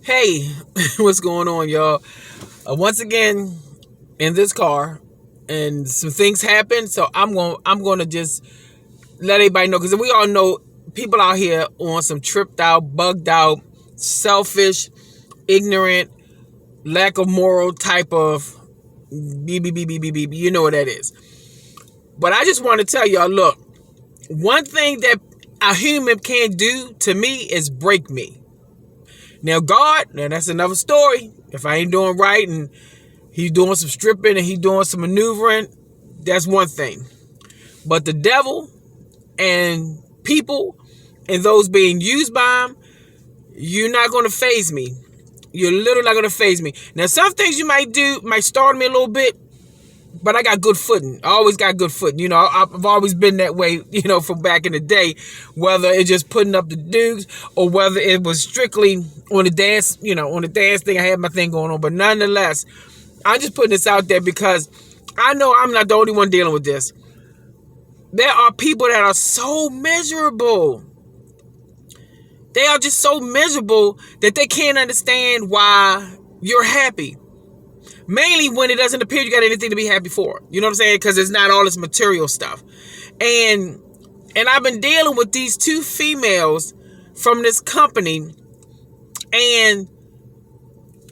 Hey, what's going on, y'all? Once again, in this car, and some things happen. So I'm going to just let everybody know, because we all know people out here on some tripped out, bugged out, selfish, ignorant, lack of moral type of BBBBBB. You know what that is. But I just want to tell y'all, look, one thing that a human can't do to me is break me. Now God, now that's another story. If I ain't doing right and he's doing some stripping and he's doing some maneuvering, that's one thing. But the devil and people and those being used by him, you're not going to faze me. You're literally not going to faze me. Now, some things you might do might startle me a little bit, but I got good footing. I always got good footing. You know, I've always been that way, you know, from back in the day, whether it's just putting up the dukes or whether it was strictly on the dance, you know, on the dance thing. I had my thing going on. But nonetheless, I'm just putting this out there because I know I'm not the only one dealing with this. There are people that are so miserable. They are just so miserable that they can't understand why you're happy. Mainly when it doesn't appear you got anything to be happy for. You know what I'm saying? Because it's not all this material stuff. And I've been dealing with these two females from this company. And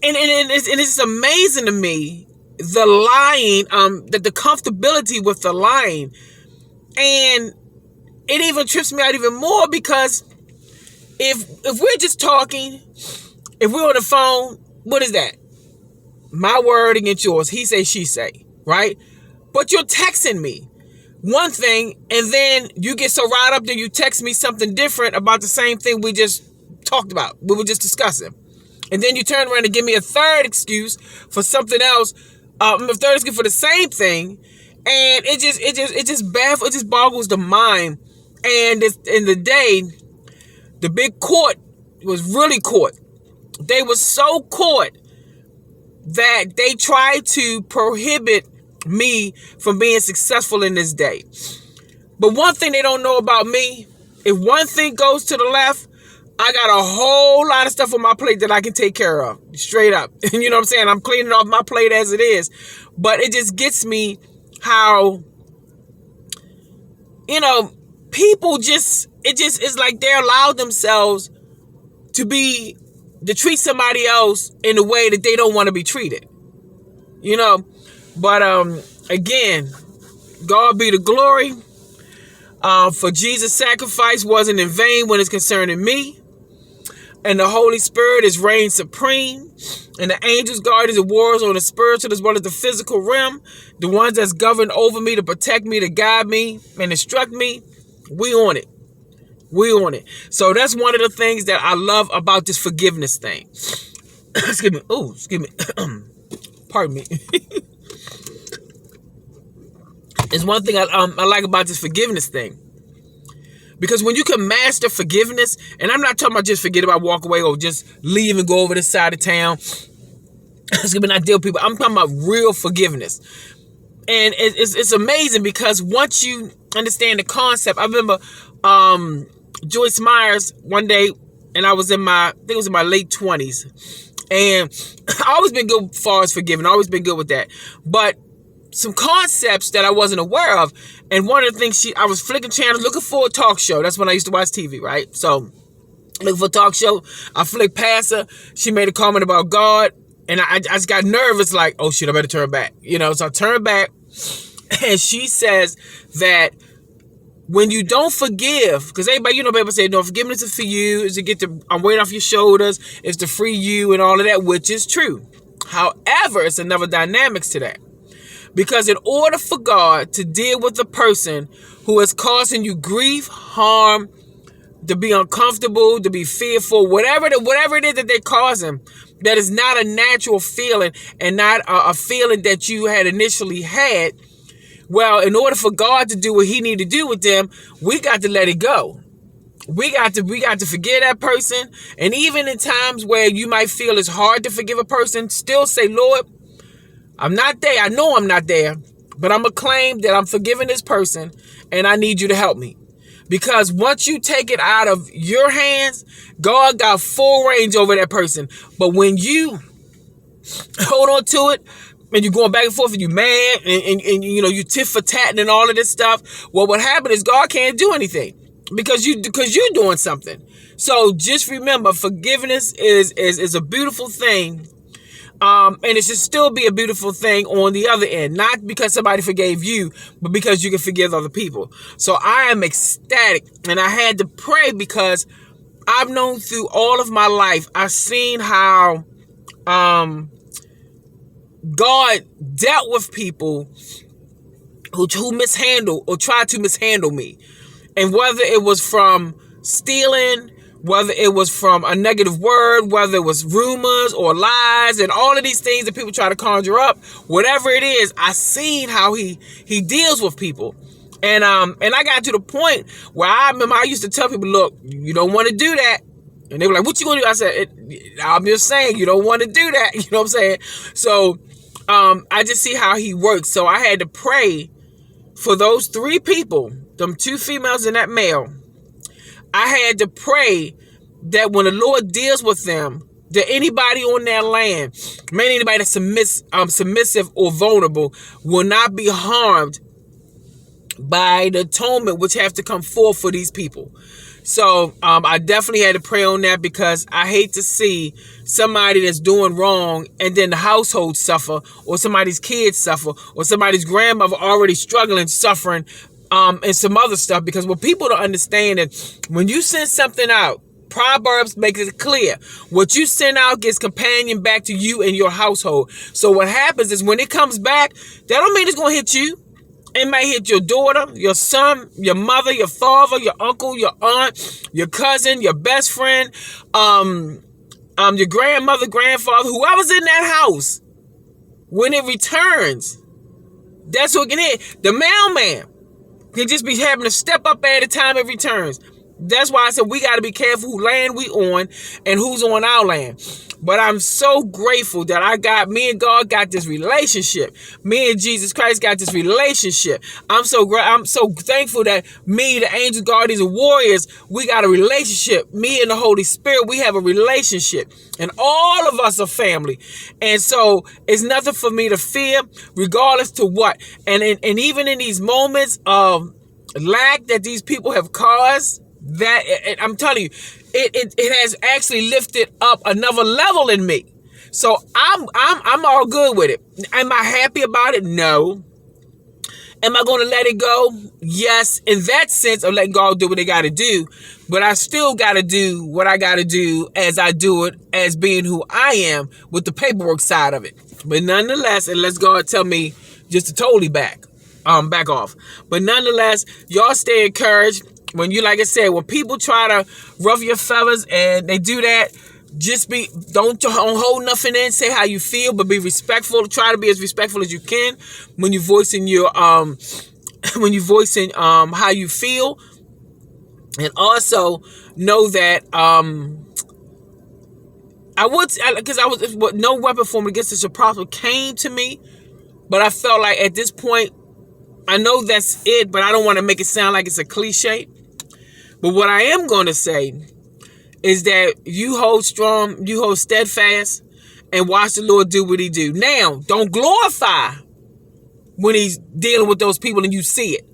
it's amazing to me, the lying, the comfortability with the lying. And it even trips me out even more because if we're just talking, if we're on the phone, what is that? My word against yours. He say, she say, right? But you're texting me one thing, and then you get so riled up that you text me something different about the same thing we just talked about. We were just discussing. And then you turn around and give me a third excuse for something else, a third excuse for the same thing. And it just boggles the mind. And in the day, the big court was really caught. They were so caught that they tried to prohibit me from being successful in this day. But one thing they don't know about me, if one thing goes to the left, I got a whole lot of stuff on my plate that I can take care of, straight up. You know what I'm saying? I'm cleaning off my plate as it is. But it just gets me how, you know, people it's like they allow themselves to treat somebody else in a way that they don't want to be treated. You know? But again, God be the glory. For Jesus' sacrifice wasn't in vain when it's concerning me. And the Holy Spirit is reign supreme. And the angels, guardians, and warriors on the spiritual as well as the physical realm, the ones that's governed over me to protect me, to guide me, and instruct me, we on it. We on it. So that's one of the things that I love about this forgiveness thing. Excuse me. Oh, excuse me. Pardon me. It's one thing I like about this forgiveness thing. Because when you can master forgiveness, and I'm not talking about just forget about walk away or just leave and go over this side of town. Excuse me, not deal with people. I'm talking about real forgiveness. And it's amazing because once you understand the concept, I remember Joyce Myers one day, and I think it was in my late 20s. And I always been good as far as forgiving. I always been good with that. But some concepts that I wasn't aware of. And one of the things I was flicking channels looking for a talk show. That's when I used to watch TV, right? So looking for a talk show. I flicked past her. She made a comment about God. And I just got nervous, like, oh shit, I better turn back. You know, so I turned back. And she says that when you don't forgive, because everybody, you know, people say, no, forgiveness is for you, is to get the weight off your shoulders, is to free you and all of that, which is true. However, it's another dynamics to that. Because in order for God to deal with the person who is causing you grief, harm, to be uncomfortable, to be fearful, whatever it is that they're causing, that is not a natural feeling and not a feeling that you had initially had, well, in order for God to do what he need to do with them, we got to let it go. We got to forgive that person. And even in times where you might feel it's hard to forgive a person, still say, Lord, I'm not there. I know I'm not there, but I'm going to claim that I'm forgiving this person and I need you to help me. Because once you take it out of your hands, God got full range over that person. But when you hold on to it and you're going back and forth and you mad and you know, you tit for tat and all of this stuff, well, what happened is God can't do anything because you're doing something. So just remember, forgiveness is a beautiful thing. And it should still be a beautiful thing on the other end, not because somebody forgave you, but because you can forgive other people. So I am ecstatic, and I had to pray because I've known through all of my life, I've seen how God dealt with people who mishandle or tried to mishandle me. And whether it was from stealing, whether it was from a negative word, whether it was rumors or lies and all of these things that people try to conjure up, whatever it is, I seen how he deals with people. And I got to the point where I remember I used to tell people, look, you don't want to do that. And they were like, what you gonna do? I said, I'm just saying, you don't want to do that. You know what I'm saying? So I just see how he works. So I had to pray for those 3 people, them 2 females and that male. I had to pray that when the Lord deals with them, that anybody on that land, maybe anybody that's submissive or vulnerable, will not be harmed by the atonement which have to come forth for these people. So I definitely had to pray on that because I hate to see somebody that's doing wrong and then the household suffer, or somebody's kids suffer, or somebody's grandmother already struggling, suffering, and some other stuff. Because what people don't understand is when you send something out, Proverbs makes it clear. What you send out gets companion back to you and your household. So what happens is when it comes back, that don't mean it's going to hit you. It may hit your daughter, your son, your mother, your father, your uncle, your aunt, your cousin, your best friend, your grandmother, grandfather, whoever's in that house. When it returns, that's what can hit. The mailman can just be having to step up at the time it returns. That's why I said we got to be careful who land we on and who's on our land. But I'm so grateful that me and God got this relationship. Me and Jesus Christ got this relationship. I'm so thankful that me, the angels, guardians, and warriors, we got a relationship. Me and the Holy Spirit, we have a relationship. And all of us are family. And so it's nothing for me to fear, regardless to what. And even in these moments of lack that these people have caused, that I'm telling you, it has actually lifted up another level in me. So I'm all good with it. Am I happy about it? No. Am I going to let it go? Yes, in that sense of letting God do what they got to do. But I still got to do what I got to do as I do it, as being who I am with the paperwork side of it. But nonetheless, unless God tell me just to totally back off. But nonetheless, y'all stay encouraged. When you, like I said, when people try to ruffle your feathers and they do that, just don't hold nothing in. Say how you feel, but be respectful. Try to be as respectful as you can when you're voicing your how you feel, and also know that no weapon formed against us shall prosper came to me, but I felt like at this point, I know that's it, but I don't want to make it sound like it's a cliche. But what I am going to say is that you hold strong, you hold steadfast, and watch the Lord do what he do. Now, don't glorify when he's dealing with those people and you see it.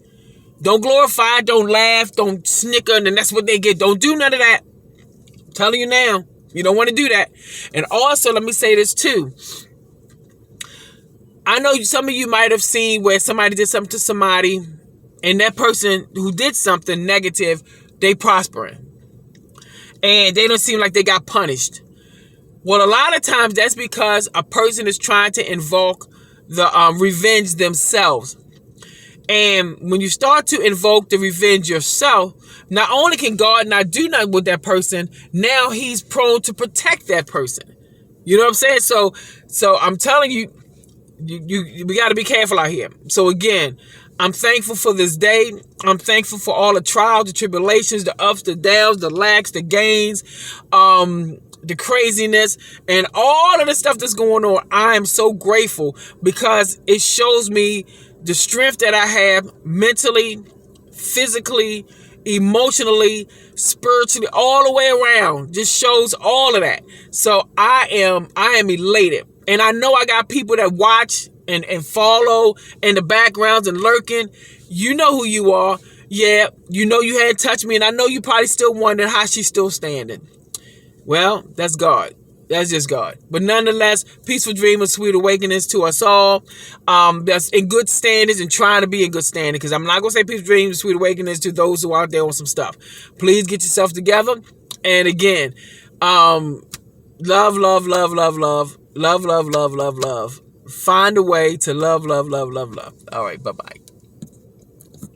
Don't glorify, don't laugh, don't snicker, and that's what they get. Don't do none of that. I'm telling you now, you don't want to do that. And also, let me say this too. I know some of you might have seen where somebody did something to somebody, and that person who did something negative, they prospering. And they don't seem like they got punished. Well, a lot of times that's because a person is trying to invoke the revenge themselves. And when you start to invoke the revenge yourself, not only can God not do nothing with that person, now he's prone to protect that person. You know what I'm saying? So I'm telling you, we got to be careful out here. So again, I'm thankful for this day. I'm thankful for all the trials, the tribulations, the ups, the downs, the lacks, the gains, the craziness, and all of the stuff that's going on. I am so grateful because it shows me the strength that I have mentally, physically, emotionally, spiritually, all the way around. Just shows all of that. So I am elated. And I know I got people that watch and follow in the backgrounds and lurking. You know who you are. Yeah, you know you hadn't touched me, and I know you probably still wondering how she's still standing. Well, that's God. That's just God. But nonetheless, peaceful dream of sweet awakenings to us all. That's in good standings and trying to be in good standing. Because I'm not going to say peaceful dreams, sweet awakenings to those who are out there on some stuff. Please get yourself together. And again, love, love, love, love, love. Love, love, love, love, love. Find a way to love, love, love, love, love. All right, bye-bye.